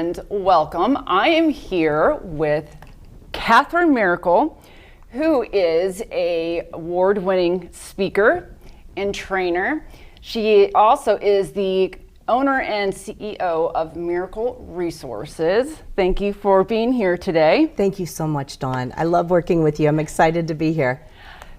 and welcome. I am here with Katherine Miracle, who is an award-winning speaker and trainer. She also is the owner and CEO of Miracle Resources. Thank you for being here today. Thank you so much, Dawn. I love working with you. I'm excited to be here.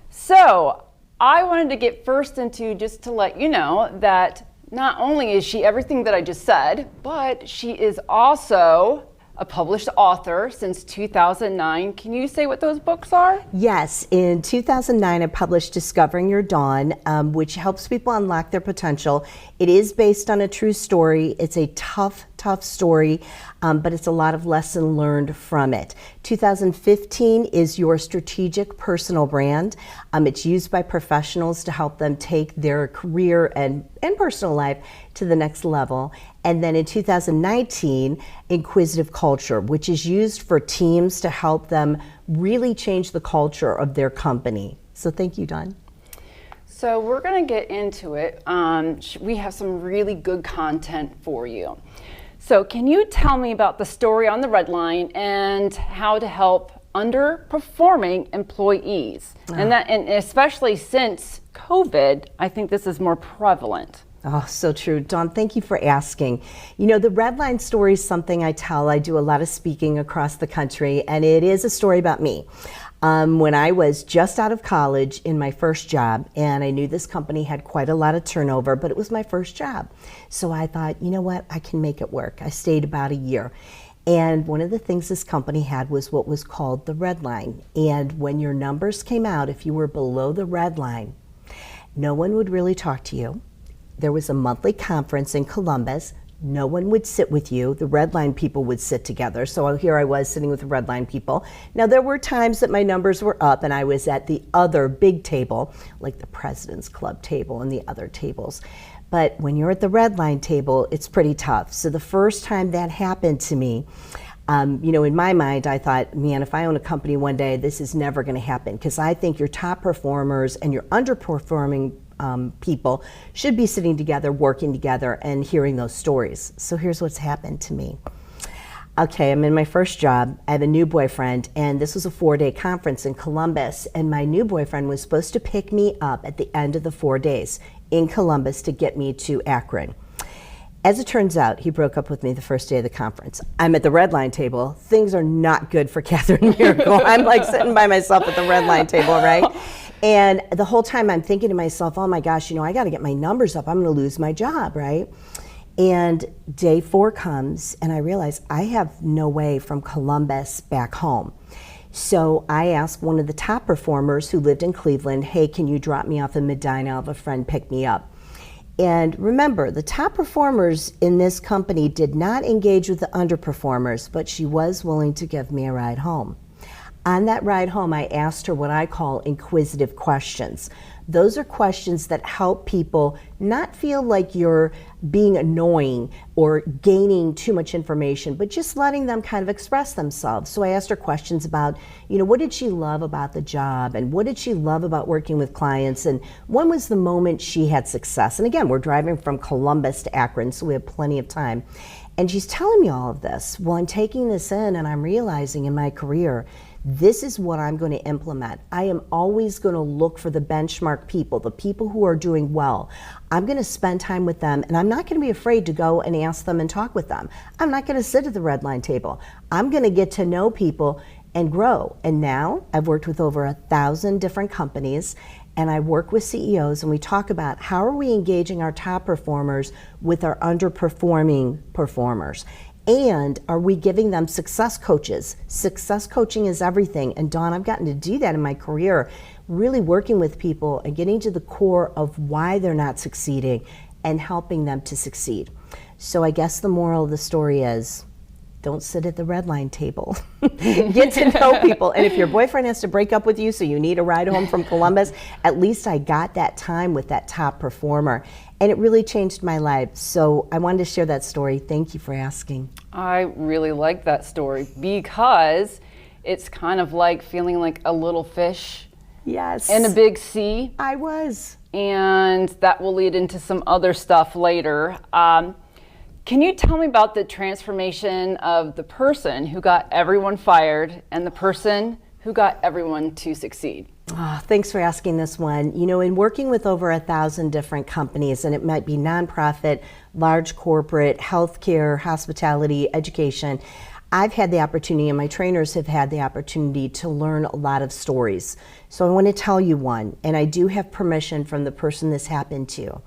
So I wanted to get first into just to let you know that not only is she everything that I just said, but she is also a published author since 2009. Can you say what those books are? Yes, in 2009 I published Discovering Your Dawn, which helps people unlock their potential. It is based on a true story. It's a tough story, but it's a lot of lesson learned from it. 2015 is Your Strategic Personal Brand. It's used by professionals to help them take their career and personal life to the next level. And then in 2019, Inquisitive Culture, which is used for teams to help them really change the culture of their company. So thank you, Dawn. So we're going to get into it. We have some really good content for you. So can you tell me about the story on the Red Line and how to help underperforming employees? And especially since COVID, I think this is more prevalent. Oh, so true. Dawn, thank you for asking. You know, the Red Line story is something I tell. I do a lot of speaking across the country, and it is a story about me. When I was just out of college in my first job, and I knew this company had quite a lot of turnover, but it was my first job. So I thought, you know what, I can make it work. I stayed about a year. And one of the things this company had was what was called the Red Line. And when your numbers came out, if you were below the Red Line, no one would really talk to you. There was a monthly conference in Columbus. No one would sit with you. The Red Line people would sit together. So here I was sitting with the Red Line people. Now there were times that my numbers were up and I was at the other big table, like the President's Club table and the other tables. But when you're at the Red Line table, it's pretty tough. So the first time that happened to me, you know, in my mind, I thought, man, if I own a company one day, this is never going to happen, because I think your top performers and your underperforming people should be sitting together, working together, and hearing those stories. So here's what's happened to me. Okay, I'm in my first job. I have a new boyfriend, and this was a 4-day conference in Columbus, and my new boyfriend was supposed to pick me up at the end of the 4 days in Columbus to get me to Akron. As it turns out, he broke up with me the first day of the conference. I'm at the Red Line table. Things are not good for Katherine Miracle. I'm like sitting by myself at the Red Line table, right? And the whole time I'm thinking to myself, oh my gosh, you know, I got to get my numbers up. I'm going to lose my job, right? And day 4 comes and I realize I have no way from Columbus back home. So I asked one of the top performers who lived in Cleveland, hey, can you drop me off in Medina? I'll have a friend pick me up. And remember, the top performers in this company did not engage with the underperformers, but she was willing to give me a ride home. On that ride home, I asked her what I call inquisitive questions. Those are questions that help people not feel like you're being annoying or gaining too much information, but just letting them kind of express themselves. So I asked her questions about, you know, what did she love about the job, and what did she love about working with clients, and when was the moment she had success? And again, we're driving from Columbus to Akron, so we have plenty of time. And she's telling me all of this. Well, I'm taking this in and I'm realizing in my career, this is what I'm going to implement. I am always going to look for the benchmark people, the people who are doing well. I'm going to spend time with them, and I'm not going to be afraid to go and ask them and talk with them. I'm not going to sit at the Red Line table. I'm going to get to know people and grow. And now I've worked with over 1,000 different companies, and I work with CEOs, and we talk about how are we engaging our top performers with our underperforming performers. And are we giving them success coaches? Success coaching is everything. And Dawn, I've gotten to do that in my career, really working with people and getting to the core of why they're not succeeding and helping them to succeed. So I guess the moral of the story is, don't sit at the Red Line table. Get to know people. And if your boyfriend has to break up with you so you need a ride home from Columbus, at least I got that time with that top performer. And it really changed my life. So I wanted to share that story. Thank you for asking. I really like that story because it's kind of like feeling like a little fish Yes. in a big sea. I was. And that will lead into some other stuff later. Can you tell me about the transformation of the person who got everyone fired and the person who got everyone to succeed? Oh, thanks for asking this one. You know, in working with over 1,000 different companies, and it might be nonprofit, large corporate, healthcare, hospitality, education, I've had the opportunity, and my trainers have had the opportunity to learn a lot of stories. So I want to tell you one, and I do have permission from the person this happened to.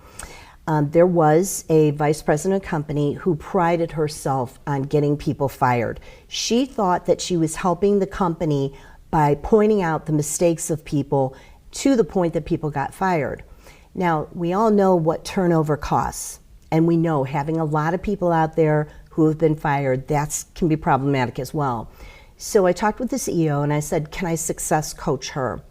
There was a vice president of a company who prided herself on getting people fired. She thought that she was helping the company by pointing out the mistakes of people to the point that people got fired. Now, we all know what turnover costs, and we know having a lot of people out there who have been fired, that can be problematic as well. So I talked with the CEO and I said, can I success coach her?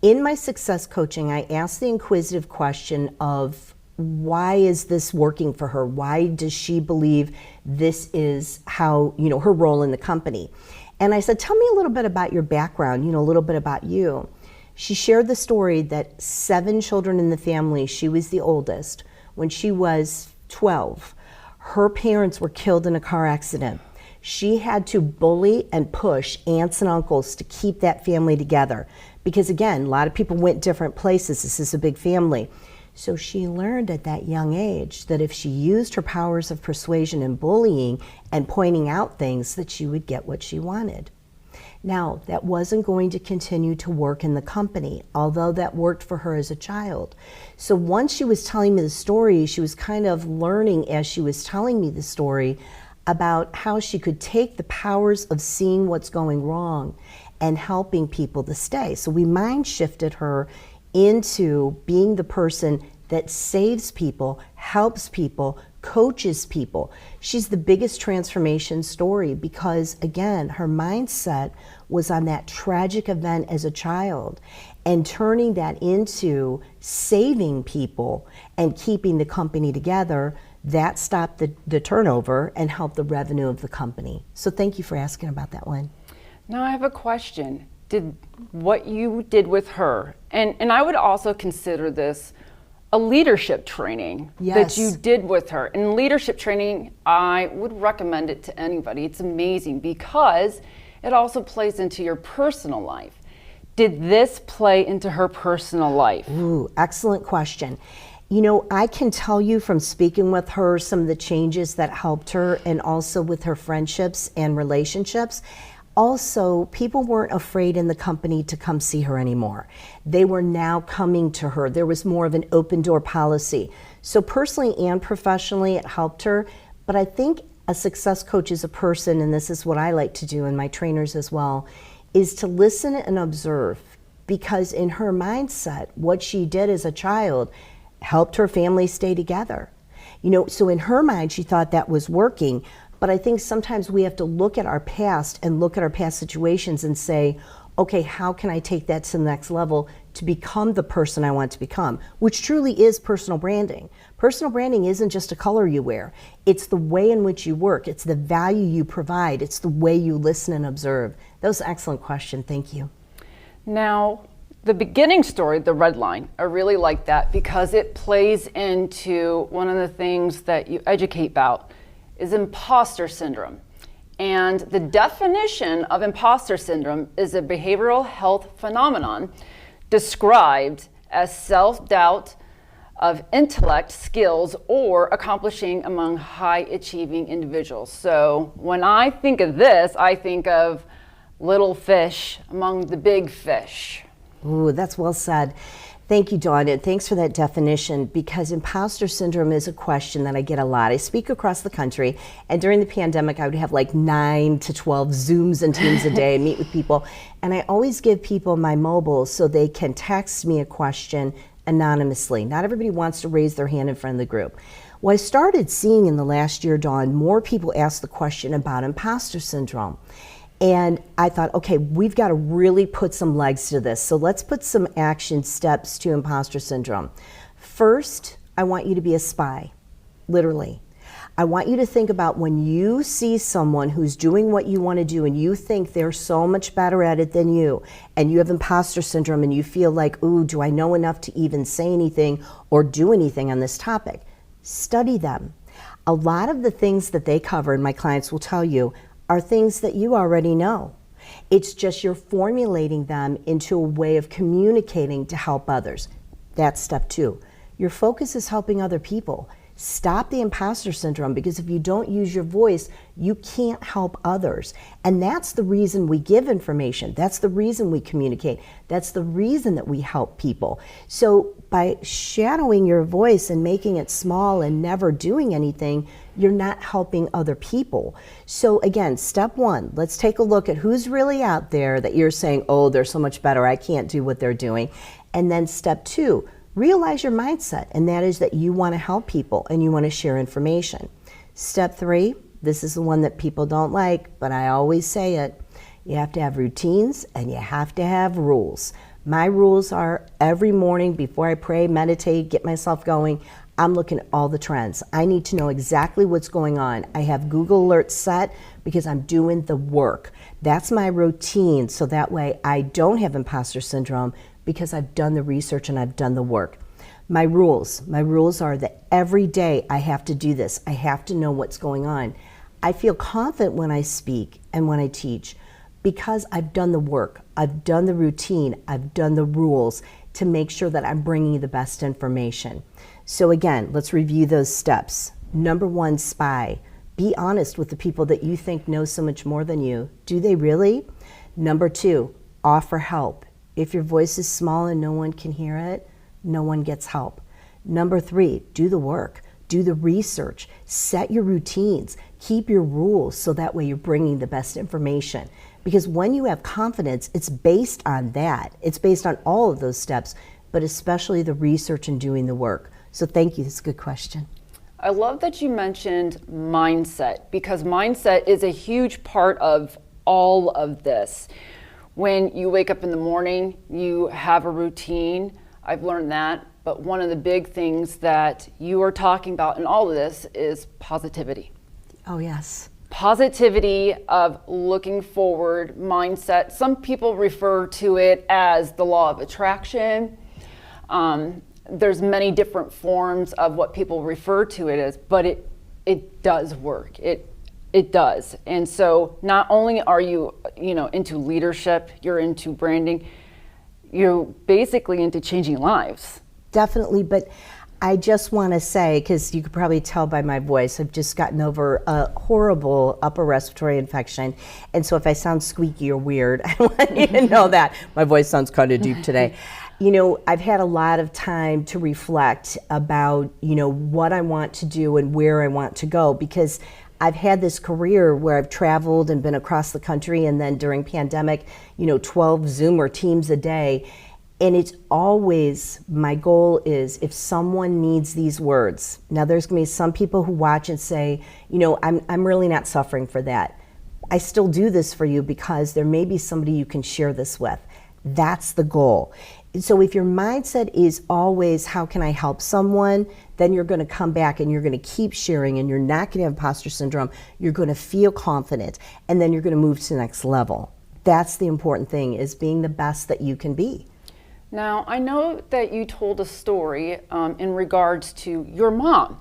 In my success coaching, I asked the inquisitive question of, why is this working for her? Why does she believe this is how, her role in the company? And I said, tell me a little bit about your background, a little bit about you. She shared the story that 7 children in the family, she was the oldest. When she was 12, her parents were killed in a car accident. She had to bully and push aunts and uncles to keep that family together. Because again, a lot of people went different places. This is a big family. So she learned at that young age that if she used her powers of persuasion and bullying and pointing out things, that she would get what she wanted. Now, that wasn't going to continue to work in the company, although that worked for her as a child. So once she was telling me the story, she was kind of learning as she was telling me the story about how she could take the powers of seeing what's going wrong and helping people to stay. So we mind shifted her into being the person that saves people, helps people, coaches people. She's the biggest transformation story because, again, her mindset was on that tragic event as a child and turning that into saving people and keeping the company together. That stopped the turnover and helped the revenue of the company. So thank you for asking about that one. Now I have a question. Did what you did with her, and I would also consider this a leadership training that you did with her. And leadership training, I would recommend it to anybody. It's amazing because it also plays into your personal life. Did this play into her personal life? Ooh, excellent question. I can tell you from speaking with her some of the changes that helped her, and also with her friendships and relationships. Also, people weren't afraid in the company to come see her anymore. They were now coming to her. There was more of an open door policy. So personally and professionally, it helped her. But I think a success coach is a person, and this is what I like to do, and my trainers as well, is to listen and observe. Because in her mindset, what she did as a child helped her family stay together. So in her mind, she thought that was working. But I think sometimes we have to look at our past and look at our past situations and say, okay, how can I take that to the next level to become the person I want to become, which truly is personal branding. Personal branding isn't just a color you wear. It's the way in which you work. It's the value you provide. It's the way you listen and observe. That was an excellent question. Thank you. Now, the beginning story, the red line, I really like that because it plays into one of the things that you educate about is imposter syndrome. And the definition of imposter syndrome is a behavioral health phenomenon described as self-doubt of intellect, skills, or accomplishing among high-achieving individuals. So when I think of this, I think of little fish among the big fish. Ooh, that's well said. Thank you, Dawn, and thanks for that definition, because imposter syndrome is a question that I get a lot. I speak across the country, and during the pandemic, I would have like 9 to 12 Zooms and Teams a day and meet with people, and I always give people my mobile so they can text me a question anonymously. Not everybody wants to raise their hand in front of the group. Well, I started seeing in the last year, Dawn, more people ask the question about imposter syndrome. And I thought, okay, we've got to really put some legs to this. So let's put some action steps to imposter syndrome. First, I want you to be a spy, literally. I want you to think about when you see someone who's doing what you want to do and you think they're so much better at it than you, and you have imposter syndrome and you feel like, ooh, do I know enough to even say anything or do anything on this topic? Study them. A lot of the things that they cover, and my clients will tell you, are things that you already know. It's just you're formulating them into a way of communicating to help others. That's step 2. Your focus is helping other people. Stop the imposter syndrome, because if you don't use your voice, you can't help others. And that's the reason we give information. That's the reason we communicate. That's the reason that we help people. So by shadowing your voice and making it small and never doing anything, you're not helping other people. So again, step 1, let's take a look at who's really out there that you're saying, oh, they're so much better, I can't do what they're doing. And then step 2, realize your mindset, and that is that you want to help people and you want to share information. Step 3, this is the one that people don't like, but I always say it. You have to have routines and you have to have rules. My rules are every morning before I pray, meditate, get myself going, I'm looking at all the trends. I need to know exactly what's going on. I have Google Alerts set because I'm doing the work. That's my routine, so that way I don't have imposter syndrome, because I've done the research and I've done the work. My rules are that every day I have to do this. I have to know what's going on. I feel confident when I speak and when I teach because I've done the work. I've done the routine. I've done the rules to make sure that I'm bringing you the best information. So again, let's review those steps. Number 1, spy. Be honest with the people that you think know so much more than you. Do they really? Number 2, offer help. If your voice is small and no one can hear it, no one gets help. Number 3, do the work, do the research, set your routines, keep your rules so that way you're bringing the best information. Because when you have confidence, it's based on that. It's based on all of those steps, but especially the research and doing the work. So thank you, that's a good question. I love that you mentioned mindset, because mindset is a huge part of all of this. When you wake up in the morning, you have a routine. I've learned that. But one of the big things that you are talking about in all of this is positivity. Oh, yes. Positivity of looking forward mindset. Some people refer to it as the law of attraction. There's many different forms of what people refer to it as, but it does work. It does. And so not only are you, into leadership, you're into branding, you're basically into changing lives. Definitely, but I just want to say, because you could probably tell by my voice, I've just gotten over a horrible upper respiratory infection. And so if I sound squeaky or weird, I want you to know that. My voice sounds kind of deep today. I've had a lot of time to reflect about, what I want to do and where I want to go, because I've had this career where I've traveled and been across the country, and then during pandemic, 12 Zoom or Teams a day. And it's always, my goal is if someone needs these words. Now there's gonna be some people who watch and say, I'm really not suffering for that. I still do this for you because there may be somebody you can share this with. That's the goal. So if your mindset is always, how can I help someone, then you're going to come back and you're going to keep sharing, and you're not going to have imposter syndrome. You're going to feel confident, and then you're going to move to the next level. That's the important thing, is being the best that you can be. Now, I know that you told a story in regards to your mom,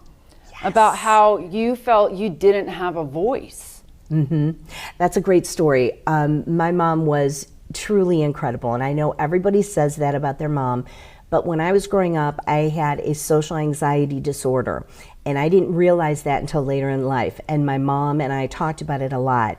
yes, about how you felt you didn't have a voice. Mm-hmm. That's a great story. My mom was truly incredible, and I know everybody says that about their mom, but when I was growing up, I had a social anxiety disorder, and I didn't realize that until later in life, and my mom and I talked about it a lot.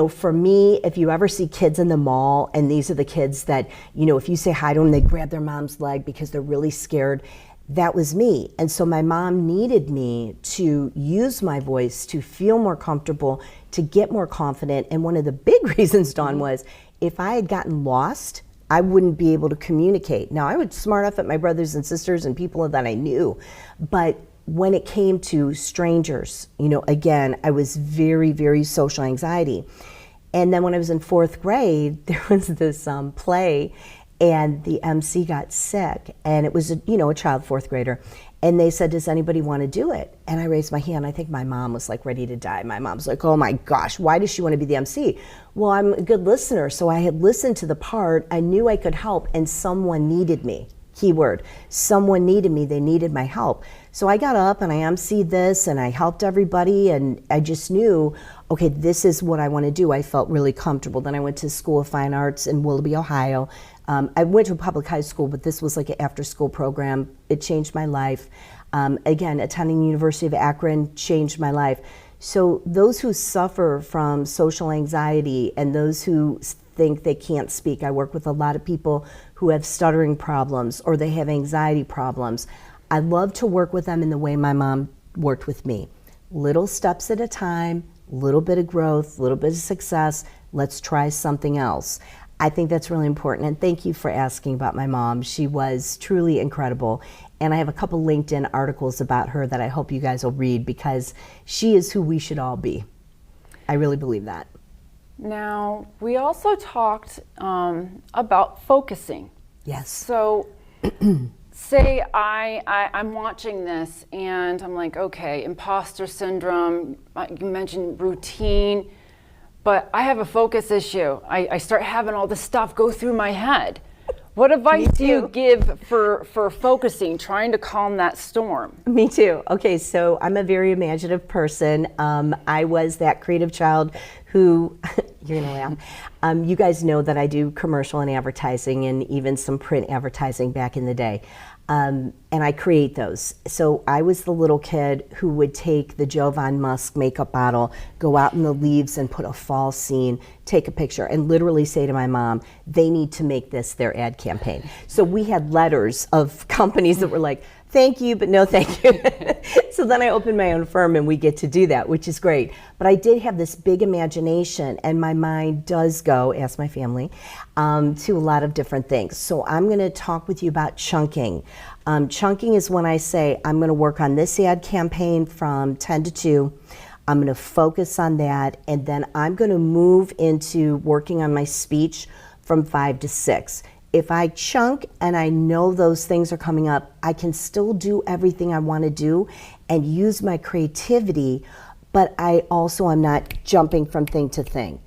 For me, if you ever see kids in the mall, and these are the kids that, if you say hi to them, they grab their mom's leg because they're really scared. That was me. And so my mom needed me to use my voice to feel more comfortable, to get more confident. And one of the big reasons, Dawn, was if I had gotten lost, I wouldn't be able to communicate. Now, I would smart off at my brothers and sisters and people that I knew, but when it came to strangers, again, I was very, very social anxiety. And then when I was in 4th grade, there was this play, and the MC got sick, and it was a child 4th grader, and they said, does anybody want to do it? And I raised my hand. I think my mom was like ready to die. My mom's like, oh my gosh, why does she want to be the MC? Well, I'm a good listener, so I had listened to the part. I knew I could help, and someone needed me. keyword. Someone needed me, they needed my help. So I got up and I emceed this and I helped everybody, and I just knew, okay, this is what I want to do. I felt really comfortable. Then I went to School of Fine Arts in Willoughby, Ohio. I went to a public high school, but this was like an after-school program. It changed my life. Again, attending the University of Akron changed my life. So those who suffer from social anxiety and those who think they can't speak, I work with a lot of people who have stuttering problems or they have anxiety problems. I love to work with them in the way my mom worked with me. Little steps at a time, little bit of growth, little bit of success. Let's try something else. I think that's really important, and thank you for asking about my mom. She was truly incredible, and I have a couple LinkedIn articles about her that I hope you guys will read because she is who we should all be. I really believe that. Now, we also talked about focusing. Yes. So, say I'm watching this and I'm like, okay, imposter syndrome, you mentioned routine, but I have a focus issue. I start having all this stuff go through my head. What advice do you give for focusing, trying to calm that storm? Me too. Okay, so I'm a very imaginative person. I was that creative child who, you're gonna laugh. You guys know that I do commercial and advertising and even some print advertising back in the day. And I create those. So I was the little kid who would take the Joe Von Musk makeup bottle, go out in the leaves and put a fall scene, take a picture, and literally say to my mom, they need to make this their ad campaign. So we had letters of companies that were like, thank you, but no thank you. So then I opened my own firm and we get to do that, which is great. But I did have this big imagination, and my mind does go, ask my family, to a lot of different things. So I'm gonna talk with you about chunking. Chunking is when I say, I'm gonna work on this ad campaign from 10 to 2. I'm gonna focus on that, and then I'm gonna move into working on my speech from 5 to 6. If I chunk and I know those things are coming up, I can still do everything I want to do and use my creativity, but I also am not jumping from thing to thing.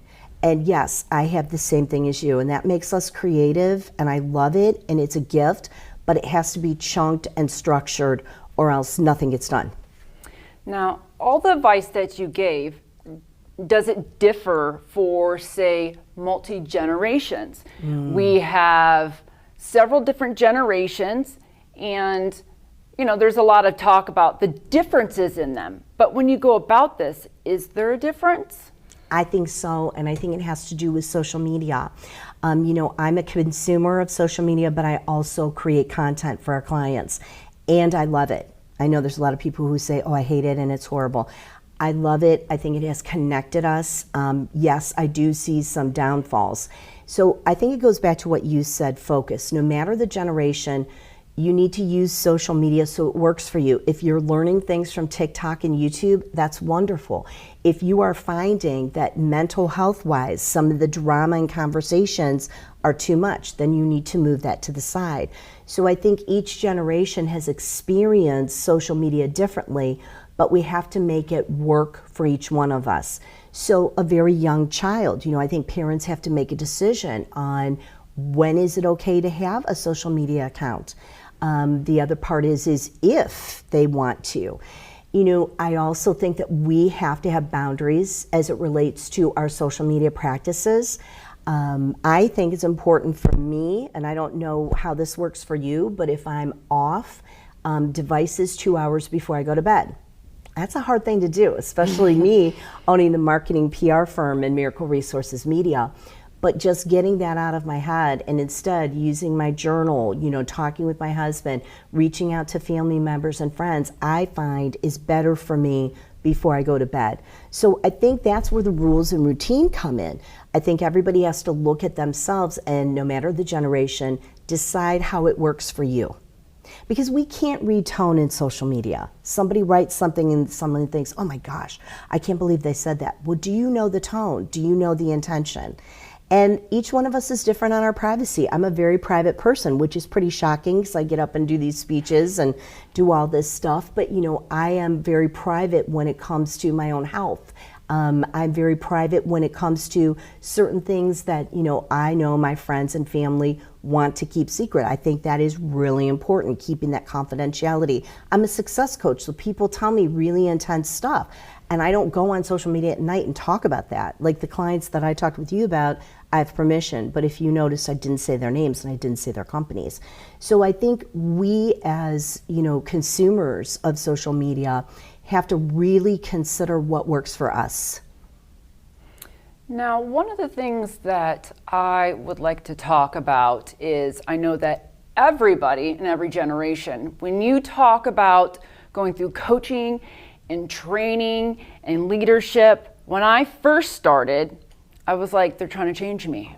And yes, I have the same thing as you, and that makes us creative, and I love it, and it's a gift, but it has to be chunked and structured or else nothing gets done. Now, all the advice that you gave, does it differ for, say, multi-generations? We have several different generations, and there's a lot of talk about the differences in them. But when you go about this, is there a difference? I think so, and I think it has to do with social media. I'm a consumer of social media, but I also create content for our clients, and I love it. I know there's a lot of people who say, oh, I hate it and it's horrible. I love it. I think it has connected us. Yes, I do see some downfalls. So I think it goes back to what you said, focus. No matter the generation, you need to use social media so it works for you. If you're learning things from TikTok and YouTube, that's wonderful. If you are finding that mental health-wise, some of the drama and conversations are too much, then you need to move that to the side. So I think each generation has experienced social media differently, but we have to make it work for each one of us. So a very young child, I think parents have to make a decision on when is it okay to have a social media account. The other part is if they want to. I also think that we have to have boundaries as it relates to our social media practices. I think it's important for me, and I don't know how this works for you, but if I'm off devices 2 hours before I go to bed, that's a hard thing to do, especially me owning the marketing PR firm and Miracle Resources Media. But just getting that out of my head and instead using my journal, talking with my husband, reaching out to family members and friends, I find is better for me before I go to bed. So I think that's where the rules and routine come in. I think everybody has to look at themselves and, no matter the generation, decide how it works for you. Because we can't read tone in social media. Somebody writes something and someone thinks, oh my gosh, I can't believe they said that. Well, do you know the tone? Do you know the intention? And each one of us is different on our privacy. I'm a very private person, which is pretty shocking because I get up and do these speeches and do all this stuff. But I am very private when it comes to my own health. I'm very private when it comes to certain things that, I know my friends and family want to keep secret. I think that is really important, keeping that confidentiality. I'm a success coach, so people tell me really intense stuff. And I don't go on social media at night and talk about that. Like the clients that I talked with you about, I have permission. But if you notice, I didn't say their names and I didn't say their companies. So I think we as, consumers of social media have to really consider what works for us. Now, one of the things that I would like to talk about is I know that everybody in every generation, when you talk about going through coaching and training and leadership, when I first started, I was like, they're trying to change me.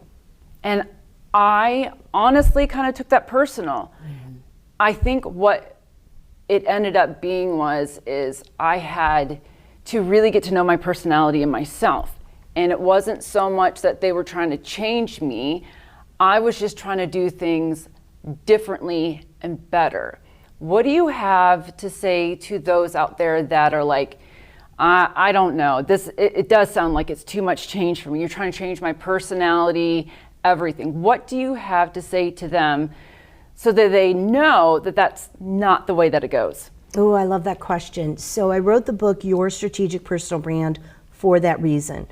And I honestly kind of took that personal. Mm-hmm. I think what it ended up being is I had to really get to know my personality and myself. And it wasn't so much that they were trying to change me. I was just trying to do things differently and better. What do you have to say to those out there that are like, I don't know, it does sound like it's too much change for me. You're trying to change my personality, everything. What do you have to say to them so that they know that that's not the way that it goes? Oh, I love that question. So I wrote the book, Your Strategic Personal Brand, for that reason.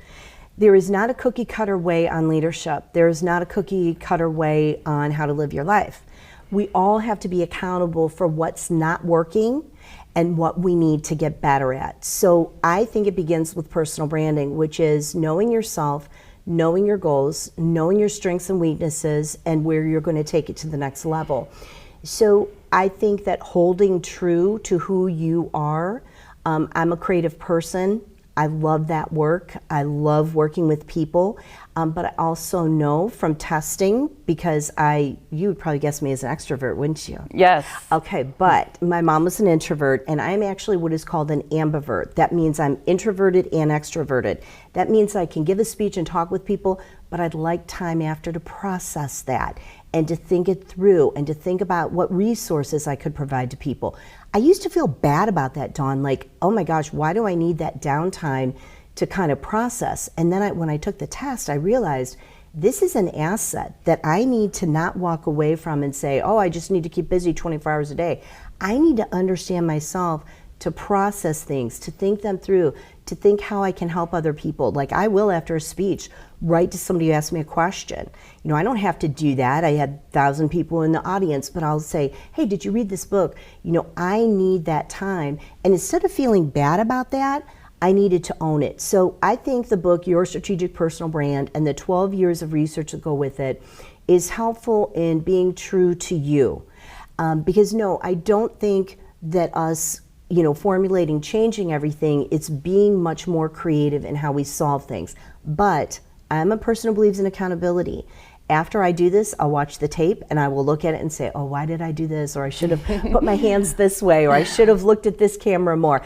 There is not a cookie cutter way on leadership. There is not a cookie cutter way on how to live your life. We all have to be accountable for what's not working and what we need to get better at. So I think it begins with personal branding, which is knowing yourself, knowing your goals, knowing your strengths and weaknesses, and where you're going to take it to the next level. So I think that holding true to who you are, I'm a creative person. I love that work. I love working with people, but I also know from testing, because you would probably guess me as an extrovert, wouldn't you? Yes. Okay, but my mom was an introvert, and I'm actually what is called an ambivert. That means I'm introverted and extroverted. That means I can give a speech and talk with people, but I'd like time after to process that and to think it through and to think about what resources I could provide to people. I used to feel bad about that, Dawn, like, oh my gosh, why do I need that downtime to kind of process? And then when I took the test, I realized this is an asset that I need to not walk away from and say, oh, I just need to keep busy 24 hours a day. I need to understand myself, to process things, to think them through, to think how I can help other people. Like I will, after a speech, write to somebody who asks me a question. I don't have to do that. I had 1,000 people in the audience, but I'll say, hey, did you read this book? I need that time. And instead of feeling bad about that, I needed to own it. So I think the book, Your Strategic Personal Brand, and the 12 years of research that go with it is helpful in being true to you. Because no, I don't think that us formulating, changing everything, it's being much more creative in how we solve things. But I'm a person who believes in accountability. After I do this, I'll watch the tape and I will look at it and say, oh, why did I do this? Or I should have put my hands this way, or I should have looked at this camera more.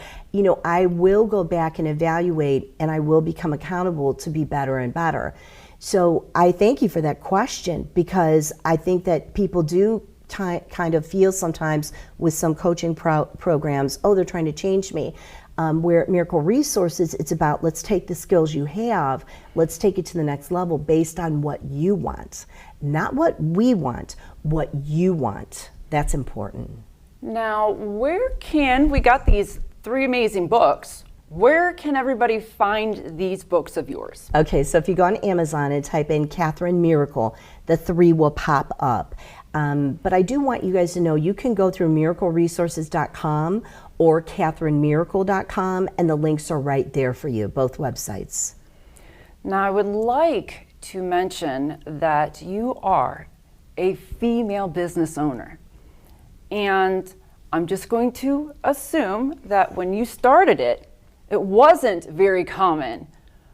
I will go back and evaluate, and I will become accountable to be better and better. So I thank you for that question, because I think that people do kind of feel sometimes with some coaching programs, oh, they're trying to change me. Where at Miracle Resources, it's about, let's take the skills you have, let's take it to the next level based on what you want. Not what we want, what you want. That's important. Now, we got these 3 amazing books. Where can everybody find these books of yours? Okay, so if you go on Amazon and type in Katherine Miracle, the 3 will pop up. But I do want you guys to know you can go through miracleresources.com or katherinemiracle.com, and the links are right there for you, both websites. Now, I would like to mention that you are a female business owner. And I'm just going to assume that when you started it, it wasn't very common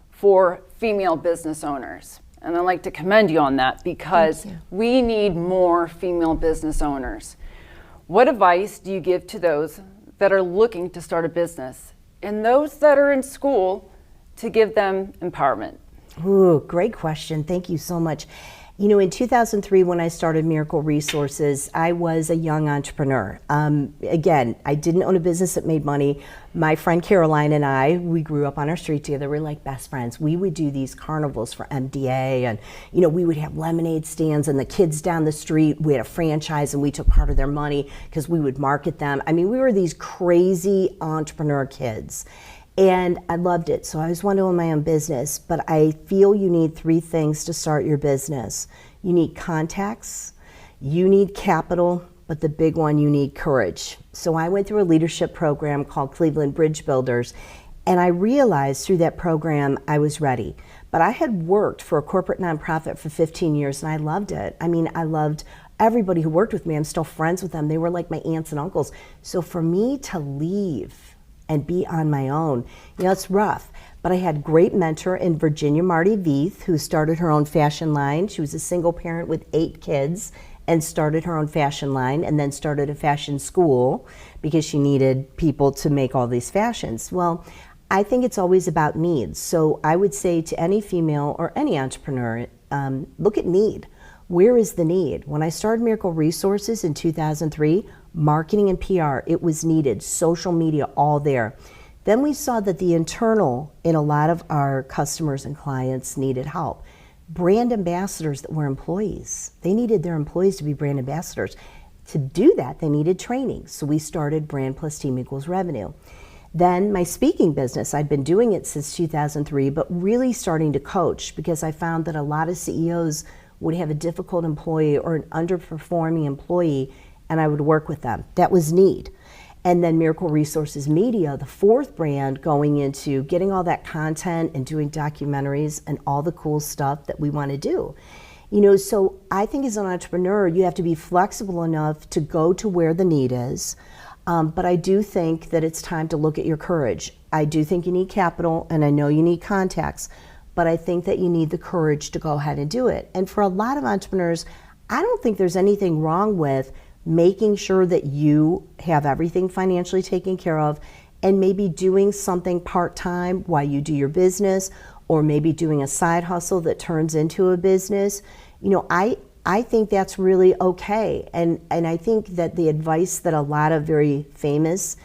for female business owners. And I'd like to commend you on that, because we need more female business owners. What advice do you give to those that are looking to start a business, and those that are in school to give them empowerment? Ooh, great question. Thank you so much. You know, in 2003, when I started Miracle Resources, I was a young entrepreneur. Again, I didn't own a business that made money. My friend Caroline and I, we grew up on our street together. We're like best friends. We would do these carnivals for MDA, and you know, we would have lemonade stands, and the kids down the street, we had a franchise, and we took part of their money because we would market them. I mean, we were these crazy entrepreneur kids. And I loved it, so I always wanted to own my own business, but I feel you need 3 things to start your business. You need contacts, you need capital, but the big one, you need courage. So I went through a leadership program called Cleveland Bridge Builders, and I realized through that program I was ready. But I had worked for a corporate nonprofit for 15 years, and I loved it. I mean, I loved everybody who worked with me. I'm still friends with them. They were like my aunts and uncles. So for me to leave and be on my own, you know, it's rough. But I had a great mentor in Virginia Marty Veith, who started her own fashion line. She was a single parent with 8 kids and started her own fashion line, and then started a fashion school because she needed people to make all these fashions. Well, I think it's always about needs. So I would say to any female or any entrepreneur, look at need. Where is the need? When I started Miracle Resources in 2003, marketing and PR, it was needed, social media, all there. Then we saw that the internal in a lot of our customers and clients needed help. Brand ambassadors that were employees, they needed their employees to be brand ambassadors. To do that, they needed training. So we started Brand Plus Team Equals Revenue. Then my speaking business, I'd been doing it since 2003, but really starting to coach because I found that a lot of CEOs would have a difficult employee or an underperforming employee, and I would work with them. That was need. And then Miracle Resources Media, the 4th brand, going into getting all that content and doing documentaries and all the cool stuff that we want to do. You know, so I think as an entrepreneur, you have to be flexible enough to go to where the need is. But I do think that it's time to look at your courage. I do think you need capital, and I know you need contacts, but I think that you need the courage to go ahead and do it. And for a lot of entrepreneurs, I don't think there's anything wrong with making sure that you have everything financially taken care of, and maybe doing something part-time while you do your business, or maybe doing a side hustle that turns into a business. You know, I think that's really okay. And I think that the advice that a lot of very famous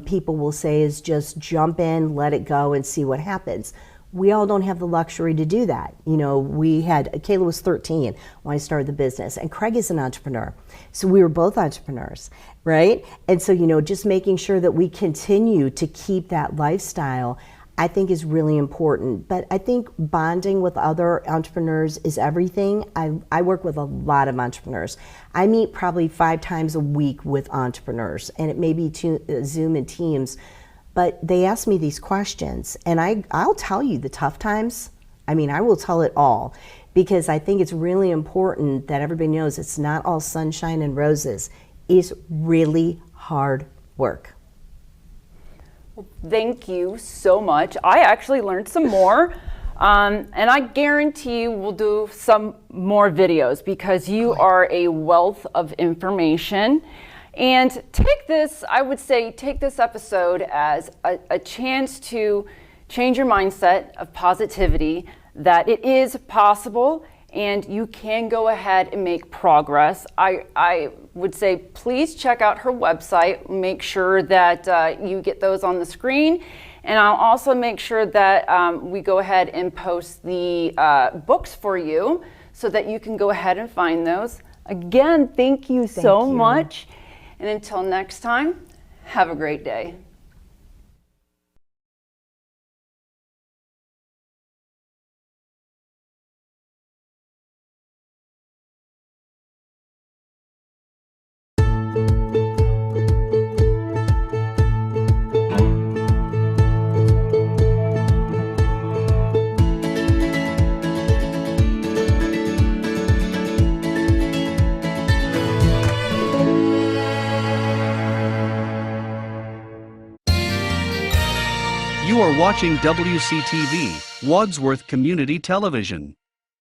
people will say is just jump in, let it go, and see what happens. We all don't have the luxury to do that. You know, Kayla was 13 when I started the business, and Craig is an entrepreneur. So we were both entrepreneurs, right? And so, you know, just making sure that we continue to keep that lifestyle, I think is really important. But I think bonding with other entrepreneurs is everything. I work with a lot of entrepreneurs. I meet probably 5 times a week with entrepreneurs, and it may be Zoom and Teams. But they ask me these questions, and I'll tell you the tough times. I mean, I will tell it all, because I think it's really important that everybody knows it's not all sunshine and roses. It's really hard work. Well, thank you so much. I actually learned some more, and I guarantee you we'll do some more videos because you are a wealth of information. And take this, I would say, take this episode as a chance to change your mindset of positivity, that it is possible and you can go ahead and make progress. I would say please check out her website, make sure that you get those on the screen. And I'll also make sure that we go ahead and post the books for you so that you can go ahead and find those. Again, thank you so much. And until next time, have a great day. You are watching WCTV, Wadsworth Community Television.